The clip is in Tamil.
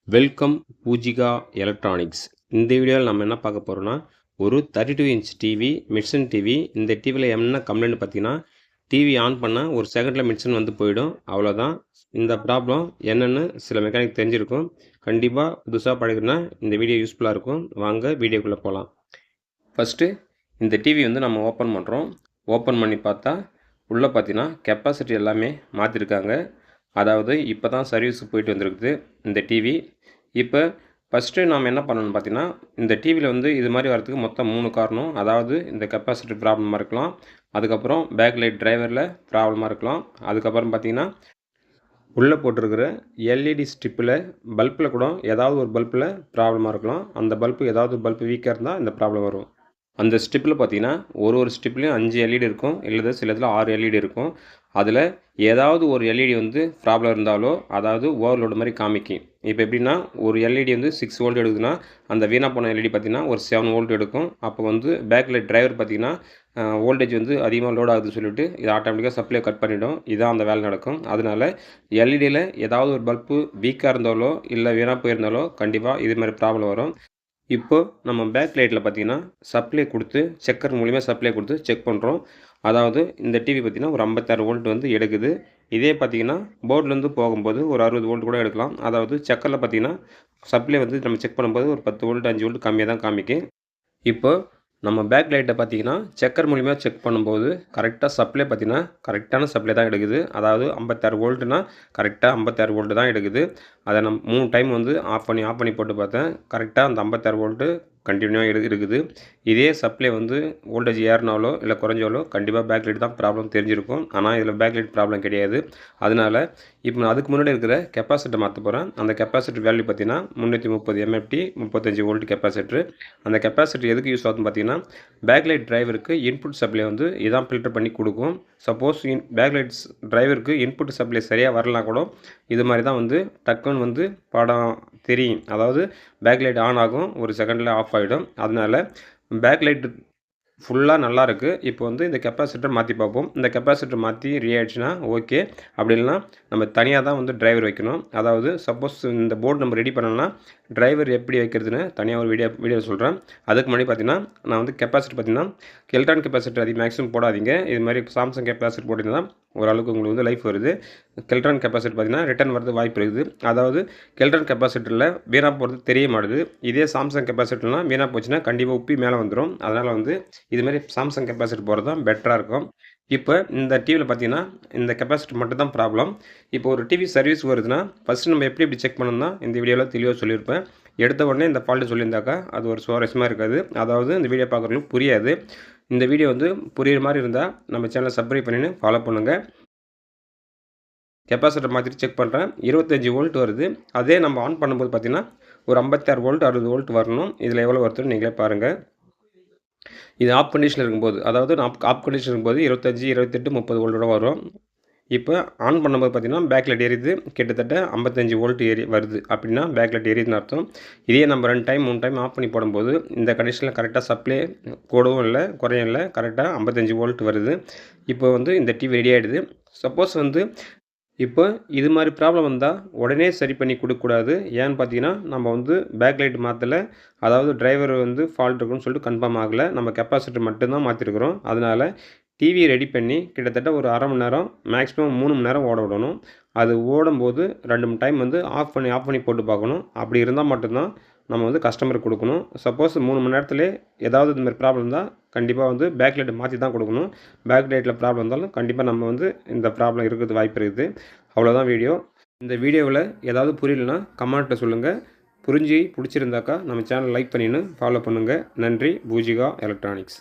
Welcome Poojika electronics. இந்த வீடியோவில் நம்ம என்ன பார்க்க போகிறோம்னா, ஒரு 32 இன்ச் டிவி, மிட்சன் டிவி. இந்த டிவியில் என்ன கம்ப்ளைண்ட் பார்த்தீங்கன்னா, டிவி ஆன் பண்ணால் ஒரு செகண்டில் மிட்சன் வந்து போயிடும், அவ்வளோதான். இந்த ப்ராப்ளம் என்னென்னு சில மெக்கானிக் தெரிஞ்சிருக்கும். கண்டிப்பாக புதுசாக பழகுனா இந்த வீடியோ யூஸ்ஃபுல்லாக இருக்கும். வாங்க வீடியோக்குள்ளே போகலாம். ஃபஸ்ட்டு இந்த டிவி வந்து நம்ம ஓப்பன் பண்ணுறோம். ஓப்பன் பண்ணி பார்த்தா உள்ளே பார்த்தீங்கன்னா கெப்பாசிட்டி எல்லாமே மாற்றிருக்காங்க. அதாவது இப்போ தான் சர்வீஸுக்கு போயிட்டு வந்திருக்குது இந்த டிவி. இப்போ ஃபஸ்ட்டு நாம் என்ன பண்ணணும்னு பார்த்தீங்கன்னா, இந்த டிவியில் வந்து இது மாதிரி வரதுக்கு மொத்தம் 3 காரணம். அதாவது இந்த கெப்பாசிட்டி ப்ராப்ளமாக இருக்கலாம், அதுக்கப்புறம் பேக் லைட் டிரைவரில் ப்ராப்ளமாக இருக்கலாம், அதுக்கப்புறம் பார்த்தீங்கன்னா உள்ளே போட்டிருக்கிற எல்இடி ஸ்ட்ரிப்பில் பல்பில் கூட ஏதாவது ஒரு பல்பில் ப்ராப்ளமாக இருக்கலாம். அந்த பல்பு ஏதாவது பல்பு வீக்காக இருந்தால் இந்த ப்ராப்ளம் வரும். அந்த ஸ்ட்ரிப்பில் பார்த்தீங்கன்னா ஒரு ஸ்ட்ரிப்லேயும் 5 எல்இடி இருக்கும், இல்லை சில இதில் 6 எல்இடி இருக்கும். அதில் ஏதாவது ஒரு எல்இடி வந்து ப்ராப்ளம் இருந்தாலோ, அதாவது ஓவர்லோடு மாதிரி காமிக்கும். இப்போ எப்படின்னா, ஒரு எல்இடி வந்து 6 வோல்ட் எடுக்குதுன்னா, அந்த வீணாக போன எல்இடி பார்த்தீங்கன்னா ஒரு 7 வோல்ட் எடுக்கும். அப்போ வந்து பேக் லைட் டிரைவர் பார்த்தீங்கன்னா வோல்டேஜ் வந்து அதிகமாக லோட் ஆகுதுன்னு சொல்லிட்டு இது ஆட்டோமேட்டிக்காக சப்ளை கட் பண்ணிவிடும். இதான் அந்த வேலை நடக்கும். அதனால் எல்இடியில் ஏதாவது ஒரு பல்பு வீக்காக இருந்தாலோ, இல்லை வீணாக போயிருந்தாலோ கண்டிப்பாக இது மாதிரி ப்ராப்ளம் வரும். இப்போ நம்ம பேக் லைட்டில் பார்த்தீங்கன்னா சப்ளை கொடுத்து செக்கர் மூலிமா சப்ளை கொடுத்து செக் பண்ணுறோம். அதாவது இந்த டிவி பார்த்தீங்கன்னா ஒரு 56 வோல்ட் வந்து எடுக்குது. இதே பார்த்தீங்கன்னா போர்ட்லேருந்து போகும்போது ஒரு 60 வோல்ட் கூட எடுக்கலாம். அதாவது செக்கரில் பார்த்தீங்கன்னா சப்ளை வந்து நம்ம செக் பண்ணும்போது ஒரு 10 வோல்ட் 5 வோல்ட் கம்மியாக தான் காமிக்கும். இப்போ நம்ம பேக் லைட்டை பார்த்தீங்கன்னா செக்கர் மூலிமா செக் பண்ணும்போது கரெக்டாக சப்ளை பார்த்தீங்கன்னா கரெக்டான சப்ளை தான் எடுக்குது. அதாவது 56 வோல்ட்டுனா கரெக்டாக 56 வோல்ட்டு தான் எடுக்குது. அதை நான் 3 டைம் வந்து ஆஃப் பண்ணி போட்டு பார்த்தேன். கரெக்டாக அந்த 56 வோல்ட்டு கண்டினியூவாக இருக்குது. இதே சப்ளை வந்து வோல்டேஜ் ஏறினாலோ இல்லை குறைஞ்சாலோ கண்டிப்பாக பேக் லைட் தான் ப்ராப்ளம் தெரிஞ்சிருக்கும். ஆனால் இதில் பேக் லைட் ப்ராப்ளம் கிடையாது. அதனால் இப்போ நான் அதுக்கு முன்னாடி இருக்கிற கெப்பாசிட்டர் மாற்ற போகிறேன். அந்த கெப்பாசிட்டர் வேல்யூ பார்த்தீங்கன்னா 330 எம்எஃப்டி 35 வோல்ட் கெப்பாசிட்டர். அந்த கெப்பாசிட்டர் எதுக்கு யூஸ் ஆகுதுன்னு பார்த்தீங்கன்னா, பேக் லைட் டிரைவருக்கு இன்புட் சப்ளை வந்து இதான் ஃபில்டர் பண்ணி கொடுக்கும். சப்போஸ் பேக் லைட்ஸ் டிரைவருக்கு இன்புட் சப்ளை சரியாக வரலாம் கூட இது மாதிரி தான் வந்து டக்குன்னு வந்து படம் தெரியும். அதாவது பேக் லைட் ஆன் ஆகும், ஒரு செகண்டில் ஆஃப் ஆகிடும். அதனால் பேக் லைட் ஃபுல்லாக நல்லா இருக்குது. இப்போ வந்து இந்த கெப்பாசிட்டர் மாற்றி பார்ப்போம். இந்த கெப்பாசிட்டர் மாற்றி ஆயிடுச்சுன்னா ஓகே. அப்படி இல்லைனா நம்ம தனியாக தான் வந்து டிரைவர் வைக்கணும். அதாவது சப்போஸ் இந்த போர்டு நம்ம ரெடி பண்ணோம்னா டிரைவர் எப்படி வைக்கிறதுன்னு தனியாக ஒரு வீடியோ சொல்கிறேன். அதுக்கு முன்னாடி பார்த்தீங்கன்னா நான் வந்து கெப்பாசிட்டர் பார்த்தீங்கன்னா எலக்ட்ரானிக் கெப்பாசிட்டர் அதிகம் மேக்ஸிமம் போடாதீங்க. இது மாதிரி சாம்சங் கெப்பாசிட்டர் போட்டிங்கன்னா ஓரளவுக்கு உங்களுக்கு வந்து லைஃப் வருது. எலக்ட்ரானிக் கெப்பாசிட்டர் பார்த்தீங்கன்னா ரிட்டர்ன் வரது வாய்ப்பு இருக்குது. அதாவது எலக்ட்ரானிக் கெப்பாசிட்டரில் வீணாக போகிறது தெரிய மாட்டுது. இதே சாம்சங் கெப்பாசிட்டர்லாம் வீணாக போச்சுன்னா கண்டிப்பாக உப்பி மேலே வந்துடும். அதனால் வந்து இதுமாதிரி சாம்சங் கெப்பாசிட்டர் போகிறது தான் பெட்டராக இருக்கும். இப்போ இந்த டிவியில் பார்த்தீங்கன்னா இந்த கெப்பாசிட்டர் மட்டும் தான் ப்ராப்ளம். இப்போ ஒரு டிவி சர்வீஸ் வருதுன்னா ஃபஸ்ட்டு நம்ம எப்படி செக் பண்ணணும்னா இந்த வீடியோவில் தெளிவாக சொல்லியிருப்பேன். எடுத்த உடனே இந்த ஃபால்ட்டு சொல்லியிருந்தாக்கா அது ஒரு சுவாரஸ்யமாக இருக்காது. அதாவது இந்த வீடியோ பார்க்குறவங்களுக்கு புரியாது. இந்த வீடியோ வந்து புரியுற மாதிரி இருந்தால் நம்ம சேனலை சப்ஸ்கிரைப் பண்ணின்னு ஃபாலோ பண்ணுங்கள். கெப்பாசிட்டர் மாற்றி செக் பண்ணுறேன். 25 வோல்ட் வருது. அதே நம்ம ஆன் பண்ணும்போது பார்த்தீங்கன்னா ஒரு 56 வோல்ட் 60 வோல்ட் வரணும். இதில் எவ்வளோ வருதுன்னு நீங்களே பாருங்கள். இது ஆஃப் கண்டிஷனில் இருக்கும்போது, அதாவது ஆஃப் கண்டிஷன் இருக்கும்போது 25 28 30 வோல்ட்டோட வரும். இப்போ ஆன் பண்ணும்போது பார்த்தீங்கன்னா பேக் லைட் எரியுது. கிட்டத்தட்ட 55 வோல்ட் வருது. அப்படின்னா பேக் லைட் எரியுதுன்னு அர்த்தம். இதே நம்ம 2 டைம் 3 டைம் ஆஃப் பண்ணி போடும்போது இந்த கண்டிஷனில் கரெக்டாக சப்ளை கூடவும் இல்லை குறையும் இல்லை, கரெக்டாக 55 வோல்ட் வருது. இப்போ வந்து இந்த டிவி ரெடி ஆகிடுது. சப்போஸ் வந்து இப்போ இது மாதிரி ப்ராப்ளம் வந்தால் உடனே சரி பண்ணி கொடுக்கக்கூடாது. ஏன்னு பார்த்தீங்கன்னா நம்ம வந்து பேக் லைட் மாற்றலை, அதாவது டிரைவர் வந்து ஃபால்ட் இருக்குன்னு சொல்லிட்டு கன்ஃபார்ம் ஆகலை. நம்ம கெப்பாசிட்டர் மட்டும்தான் மாற்றிருக்கிறோம். அதனால் டிவி ரெடி பண்ணி கிட்டத்தட்ட ஒரு அரை மணி நேரம் மேக்ஸிமம் 3 மணி நேரம் ஓட விடணும். அது ஓடும்போது 2 3 டைம் வந்து ஆஃப் பண்ணி போட்டு பார்க்கணும். அப்படி இருந்தால் மட்டும்தான் நம்ம வந்து கஸ்டமருக்கு கொடுக்கணும். சப்போஸ் 3 மணி நேரத்துலேயே ஏதாவது இந்த மாதிரி ப்ராப்ளம் இருந்தால் கண்டிப்பாக வந்து பேக் லைட்டை மாற்றி தான் கொடுக்கணும். பேக் லைட்டில் ப்ராப்ளம் இருந்தாலும் கண்டிப்பாக நம்ம வந்து இந்த ப்ராப்ளம் இருக்கிறது வாய்ப்பு இருக்குது. அவ்வளோதான் வீடியோ. இந்த வீடியோவில் ஏதாவது புரியலனா கமெண்ட்டில் சொல்லுங்கள். பிடிச்சிருந்தாக்கா நம்ம சேனல் லைக் பண்ணின்னு ஃபாலோ பண்ணுங்கள். நன்றி. பூஜிகா எலக்ட்ரானிக்ஸ்.